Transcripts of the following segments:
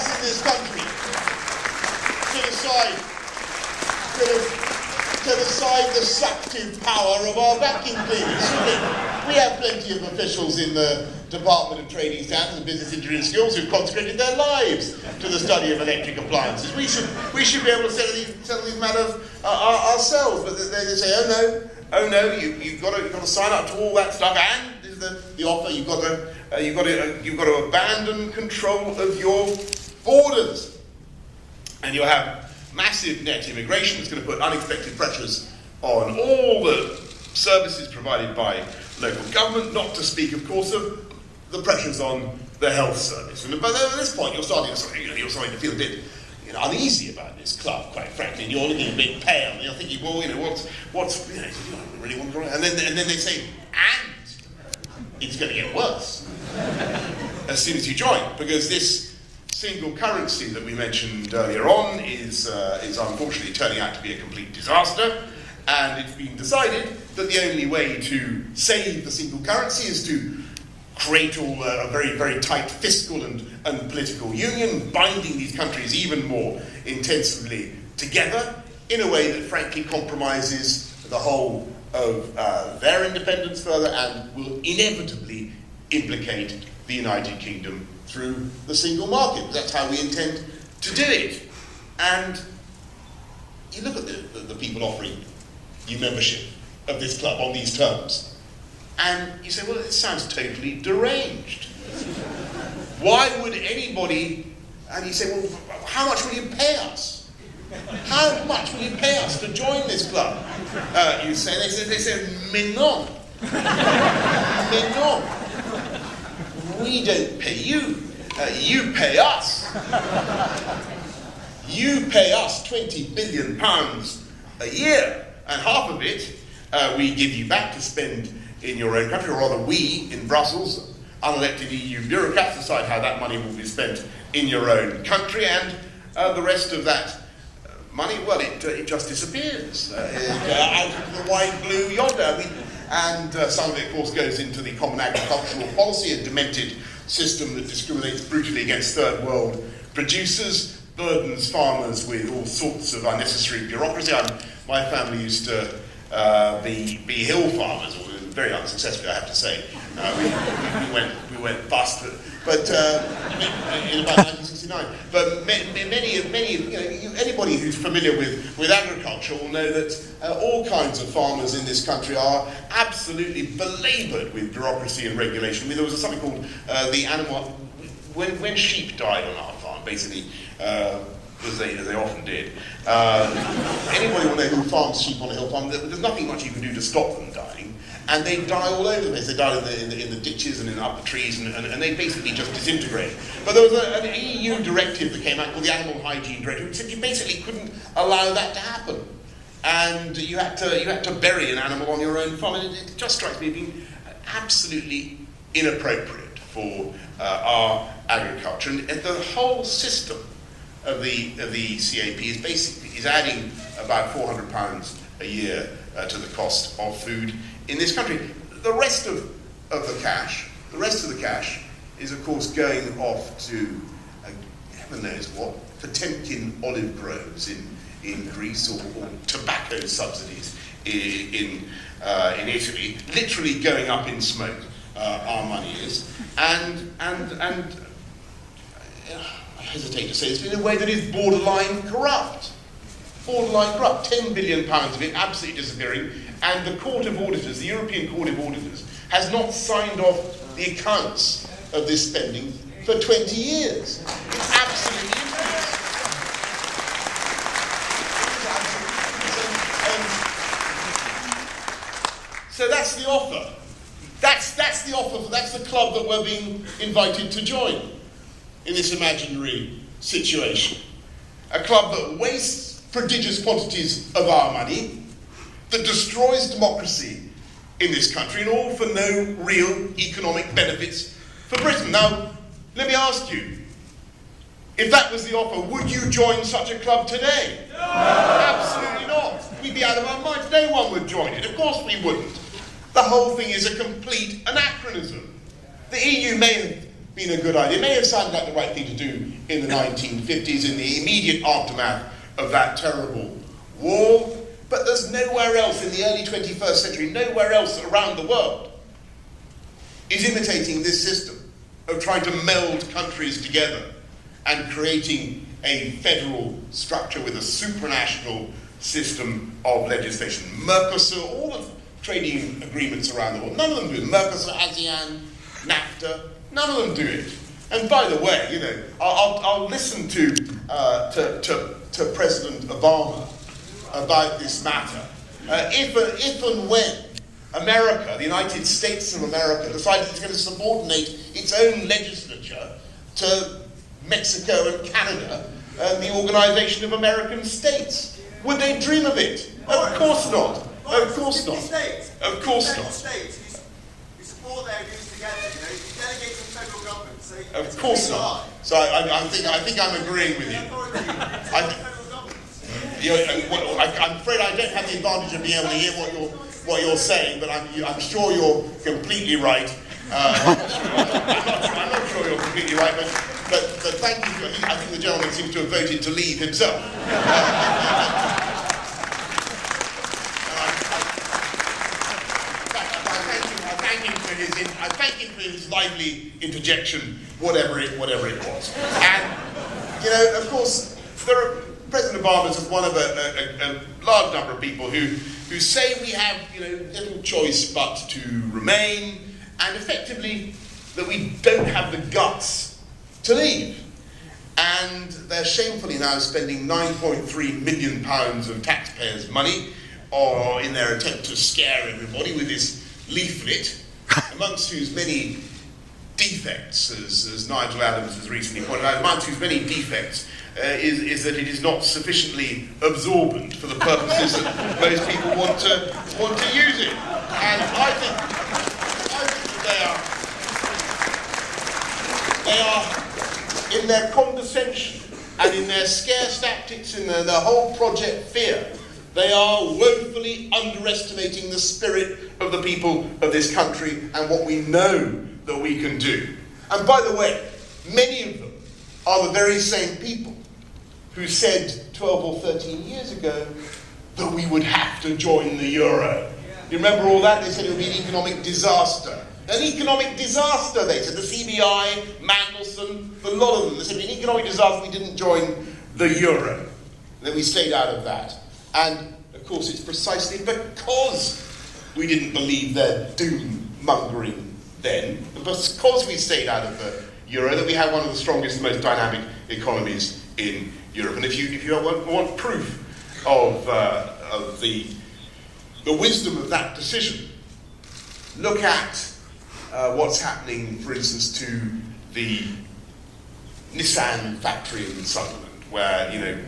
us in this country to decide the suctive power of our vacuum cleaners. We have plenty of officials in the Department of Trading Standards and Business Engineering Skills who've consecrated their lives to the study of electric appliances. We should be able to settle these matters ourselves, but they say, oh no, you've got to sign up to all that stuff, and this is the offer. You've got to abandon control of your borders, and you'll have massive net immigration. It's going to put unexpected pressures on all the services provided by local government, not to speak, of course, of the pressures on the health service. And but at this point, you're starting to feel a bit uneasy about this club, quite frankly, and you're looking a bit pale, and you're thinking, well, what's you don't really want to go on. And then they say, and it's going to get worse as soon as you join, because this single currency that we mentioned earlier on is unfortunately turning out to be a complete disaster, and it's been decided that the only way to save the single currency is to create a very, very tight fiscal and political union, binding these countries even more intensively together in a way that frankly compromises the whole of their independence further and will inevitably implicate the United Kingdom through the single market. That's how we intend to do it. And you look at the people offering you membership of this club on these terms, and you say, well, it sounds totally deranged. Why would anybody, and you say, well, how much will you pay us? How much will you pay us to join this club? They say, Menon. Menon. We don't pay you. You pay us. You pay us £20 billion a year, and half of it we give you back to spend in your own country, or rather we, in Brussels, unelected EU bureaucrats, decide how that money will be spent in your own country, and the rest of that money, well, it just disappears out of the wide blue yonder. And some of it, of course, goes into the common agricultural policy, a demented system that discriminates brutally against third world producers, burdens farmers with all sorts of unnecessary bureaucracy. My family used to be hill farmers, very unsuccessfully, I have to say. We went bust, but in about 1969. But anybody who's familiar with agriculture will know that all kinds of farmers in this country are absolutely belaboured with bureaucracy and regulation. I mean, there was something called the animal. When sheep died on our farm, basically, as they often did. Anybody will know who farms sheep on a hill farm. There's nothing much you can do to stop them dying, and they die all over the place. They die in the ditches and up the trees, and they basically just disintegrate. But there was an EU directive that came out called the Animal Hygiene Directive, which said you basically couldn't allow that to happen, and you had to bury an animal on your own farm. And it just strikes me as being absolutely inappropriate for our agriculture, and the whole system of the CAP is adding about £400 a year to the cost of food in this country. The rest of the cash is of course going off to heaven knows what, Potemkin olive groves in Greece, or tobacco subsidies in Italy, literally going up in smoke. Our money is, and I hesitate to say this, in a way that is borderline corrupt. £10 billion of it absolutely disappearing, and the Court of Auditors, the European Court of Auditors, has not signed off the accounts of this spending for 20 years. It's absolutely infamous. So that's the offer. That's the offer. That's the club that we're being invited to join in this imaginary situation. A club that wastes prodigious quantities of our money, that destroys democracy in this country, and all for no real economic benefits for Britain. Now, let me ask you, if that was the offer, would you join such a club today? No! Absolutely not. We'd be out of our minds. No one would join it. Of course we wouldn't. The whole thing is a complete anachronism. The EU may have been a good idea. It may have sounded like the right thing to do in the 1950s, in the immediate aftermath of that terrible war, but there's nowhere else in the early 21st century, nowhere else around the world is imitating this system of trying to meld countries together and creating a federal structure with a supranational system of legislation. Mercosur, all the trading agreements around the world, none of them do it. Mercosur, ASEAN, NAFTA, none of them do it. And by the way, you know, I'll listen to President Obama about this matter. If and when America, the United States of America, decides it's going to subordinate its own legislature to Mexico and Canada and the Organisation of American States, would they dream of it? Of course not. Of course not. Of course not. You support their views together, you know, you delegate to the federal government. So of course not. So I think I'm agreeing with you. I'm afraid I don't have the advantage of being able to hear what you're saying, but I'm sure you're completely right. I'm not sure you're completely right, but thank you. I think the gentleman seems to have voted to leave himself. I thank him for his lively interjection, whatever it was. And you know, of course, President Obama is one of a large number of people who say we have, you know, little choice but to remain, and effectively that we don't have the guts to leave. And they're shamefully now spending £9.3 million of taxpayers' money in their attempt to scare everybody with this leaflet, amongst whose many defects, as Nigel Adams has recently pointed out, amongst whose many defects is that it is not sufficiently absorbent for the purposes that most people want to use it. And I think that they are in their condescension and in their scarce tactics, in their whole Project Fear, they are woefully underestimating the spirit of the people of this country and what we know that we can do. And by the way, many of them are the very same people who said 12 or 13 years ago that we would have to join the euro. You remember all that? They said it would be an economic disaster. An economic disaster, they said. The CBI, Mandelson, a lot of them. They said it would be an economic disaster if we didn't join the euro. Then we stayed out of that. And, of course, it's precisely because we didn't believe their doom-mongering then, because we stayed out of the euro, that we have one of the strongest, most dynamic economies in Europe. And if you want proof of the wisdom of that decision, look at what's happening, for instance, to the Nissan factory in Sunderland, where, you know,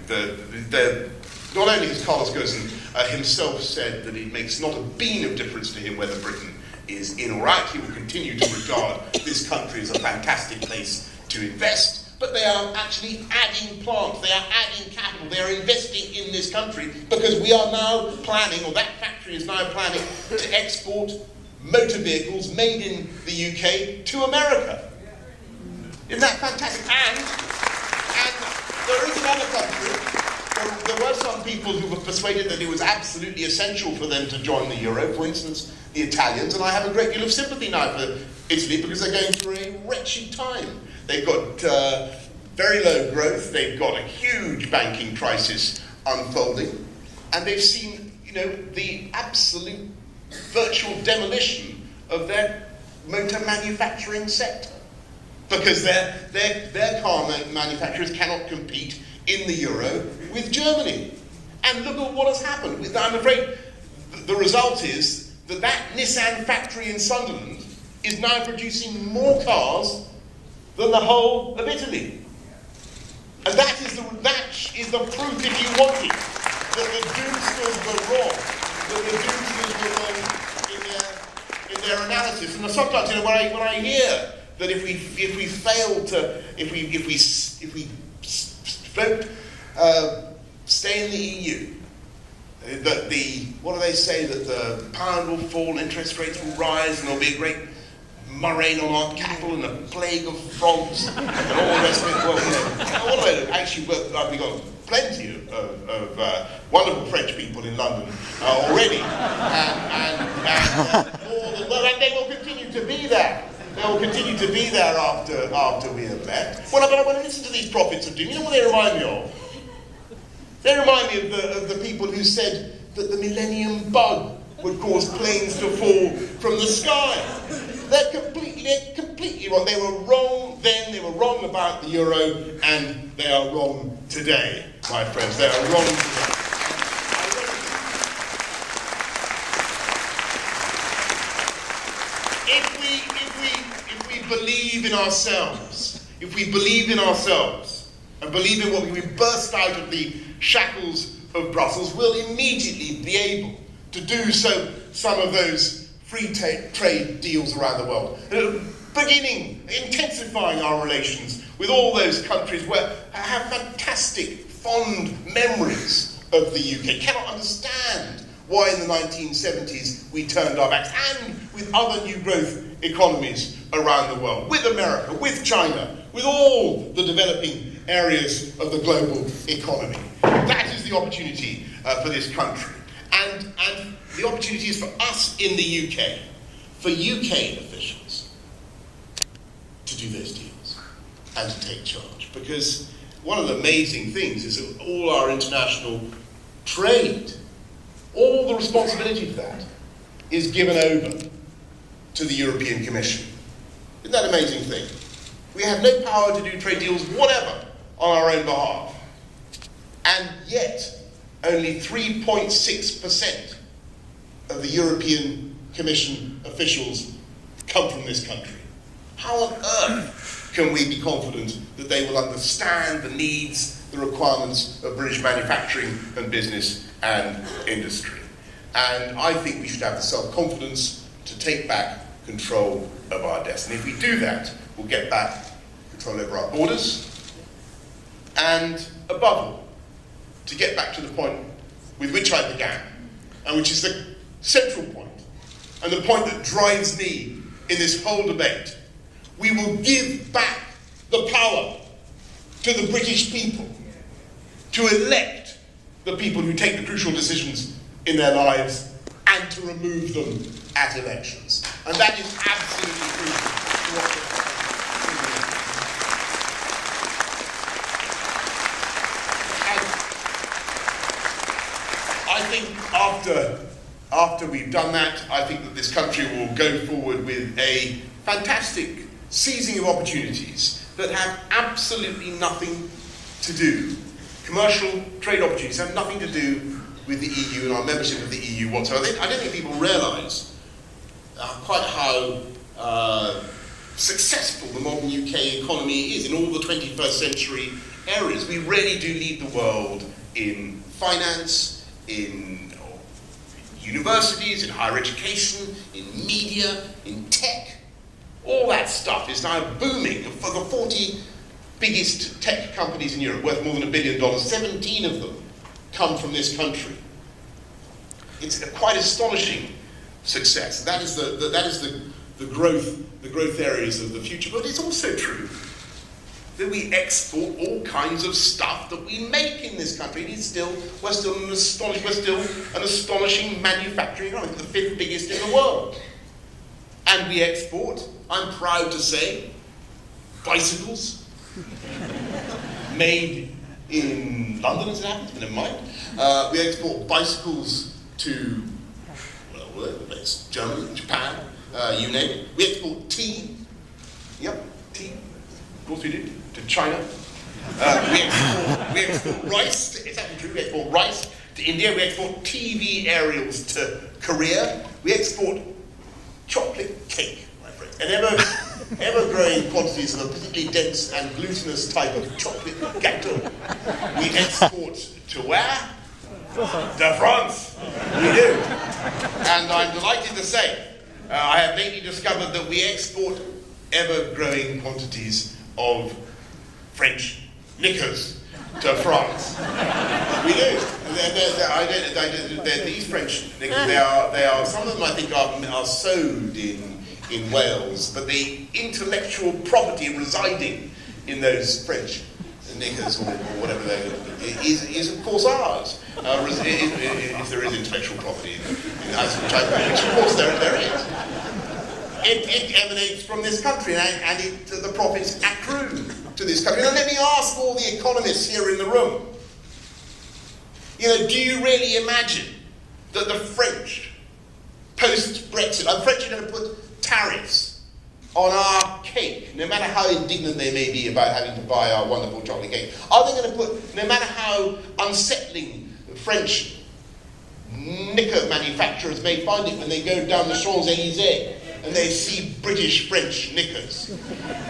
not only has Carlos Ghosn himself said that it makes not a bean of difference to him whether Britain is in or out, he will continue to regard this country as a fantastic place to invest, but they are actually adding plants, they are adding capital, they are investing in this country because we are now planning, or that factory is now planning, to export motor vehicles made in the UK to America. Isn't that fantastic? And there is another country. There were some people who were persuaded that it was absolutely essential for them to join the euro, for instance, the Italians, and I have a great deal of sympathy now for Italy because they're going through a wretched time. They've got very low growth, they've got a huge banking crisis unfolding, and they've seen, you know, the absolute virtual demolition of their motor manufacturing sector because their car manufacturers cannot compete in the euro with Germany. And look at what has happened. I'm afraid the result is that Nissan factory in Sunderland is now producing more cars than the whole of Italy. And that is the proof, if you want it, that the doomsters were wrong, that the doomsters were wrong in their analysis. And sometimes, you know, when I hear that if we don't stay in the EU, that what do they say, that the pound will fall, interest rates will rise, and there'll be a great murrain on our cattle and a plague of frogs and all the rest of it. Well, actually, we got plenty of wonderful French people in London already, and they will continue to be there. They will continue to be there after we have left. Well, but when I listen to these prophets of doom, you know what they remind me of? They remind me of the people who said that the millennium bug would cause planes to fall from the sky. They're completely wrong. They were wrong then, they were wrong about the euro, and they are wrong today, my friends. They are wrong today. If we believe in ourselves, and believe in what we burst out of the shackles of Brussels, we'll immediately be able to do some of those free trade deals around the world. Intensifying our relations with all those countries where I have fantastic, fond memories of the UK. Cannot understand why in the 1970s we turned our backs, and with other new growth economies around the world, with America, with China, with all the developing areas of the global economy. That is the opportunity for this country. And the opportunity is for us in the UK, for UK officials, to do those deals and to take charge. Because one of the amazing things is that all our international trade, all the responsibility for that is given over to the European Commission. Isn't that an amazing thing? We have no power to do trade deals, whatever, on our own behalf. And yet, only 3.6% of the European Commission officials come from this country. How on earth can we be confident that they will understand the needs, the requirements of British manufacturing and business and industry? And I think we should have the self-confidence to take back control of our destiny. If we do that, we'll get back control over our borders, and above all, to get back to the point with which I began, and which is the central point, and the point that drives me in this whole debate. We will give back the power to the British people to elect the people who take the crucial decisions in their lives, and to remove them at elections. And that is absolutely crucial to what I think after we've done that, I think that this country will go forward with a fantastic seizing of opportunities that have absolutely nothing to do. Commercial trade opportunities have nothing to do with the EU and our membership of the EU whatsoever. I don't think people realise quite how successful the modern UK economy is in all the 21st century areas. We really do lead the world in finance, in universities, in higher education, in media, in tech. All that stuff is now booming. For the 40 biggest tech companies in Europe, worth more than $1 billion, 17 of them come from this country. It's a quite astonishing success. That is the growth areas of the future. But it's also true that we export all kinds of stuff that we make in this country. We're still an astonishing manufacturing economy, the 5th biggest in the world. And we export, I'm proud to say, bicycles made in London, as it happens, but never mind. We export bicycles to, well, all over the place, Germany, Japan, you name it. We export tea. Yep, tea. Of course we do. To China. We export rice. It's actually true. We export rice to India. We export TV aerials to Korea. We export chocolate cake, my friend. And ever-growing quantities of a particularly dense and glutinous type of chocolate gâteau. We export to where? To France. We do. And I'm delighted to say, I have lately discovered that we export ever-growing quantities of French liquors to France. We do. These French liquors, they are, some of them I think are sowed in in Wales, but the intellectual property residing in those French knickers or whatever they is of course ours. If there is intellectual property, which of course there is. It emanates from this country, and the profits accrue to this country. Now let me ask all the economists here in the room, do you really imagine that the French, post-Brexit, the French are going to put tariffs on our cake, no matter how indignant they may be about having to buy our wonderful chocolate cake? Are they going to put, no matter how unsettling the French knicker manufacturers may find it when they go down the Champs-Élysées and they see British French knickers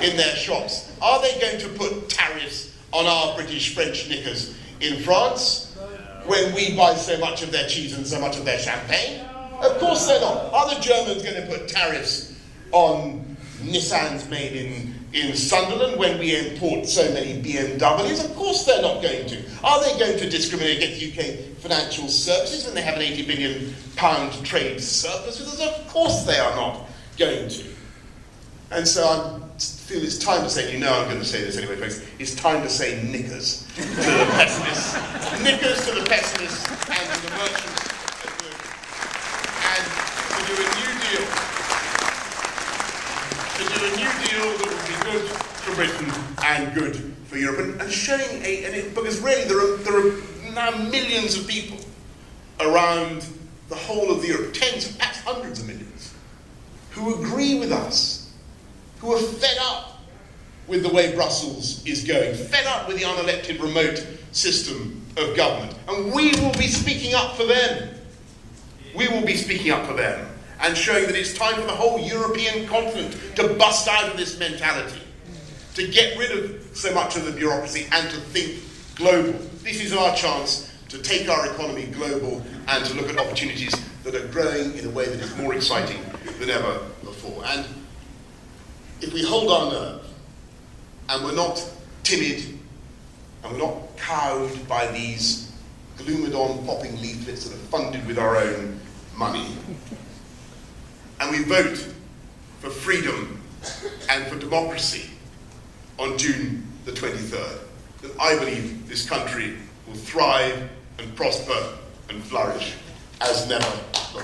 in their shops, are they going to put tariffs on our British French knickers in France when we buy so much of their cheese and so much of their champagne? Of course they're not. Are the Germans going to put tariffs on Nissans made in Sunderland when we import so many BMWs? Of course they're not going to. Are they going to discriminate against UK financial services when they have an £80 billion trade surplus with us? Of course they are not going to. And so I feel it's time to say, I'm going to say this anyway, folks, it's time to say knickers to the pessimists. Knickers to the pessimists and to the merchants of goods. And to do a new deal. To do a new deal that will be good for Britain and good for Europe. And showing because really there are now millions of people around the whole of Europe, tens, perhaps hundreds of millions, who agree with us, who are fed up with the way Brussels is going, fed up with the unelected remote system of government. And we will be speaking up for them. We will be speaking up for them and showing that it's time for the whole European continent to bust out of this mentality, to get rid of so much of the bureaucracy and to think global. This is our chance to take our economy global and to look at opportunities that are growing in a way that is more exciting than ever before. And if we hold our nerve and we're not timid and we're not cowed by these Gloomidon popping leaflets that are funded with our own money, and we vote for freedom and for democracy on June the 23rd, then I believe this country will thrive and prosper and flourish as never before.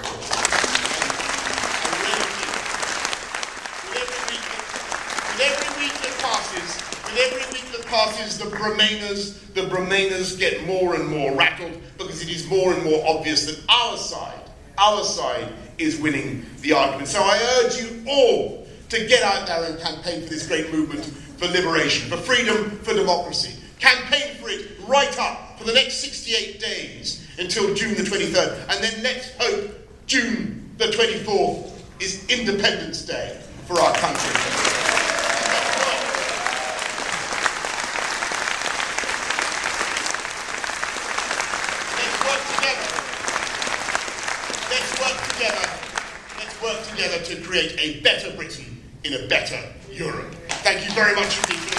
With every week that passes, the Bremainers get more and more rattled, because it is more and more obvious that our side is winning the argument. So I urge you all to get out there and campaign for this great movement for liberation, for freedom, for democracy. Campaign for it right up for the next 68 days until June the 23rd. And then let's hope June the 24th is Independence Day for our country. Let's work together to create a better Britain in a better Europe. Thank you very much indeed.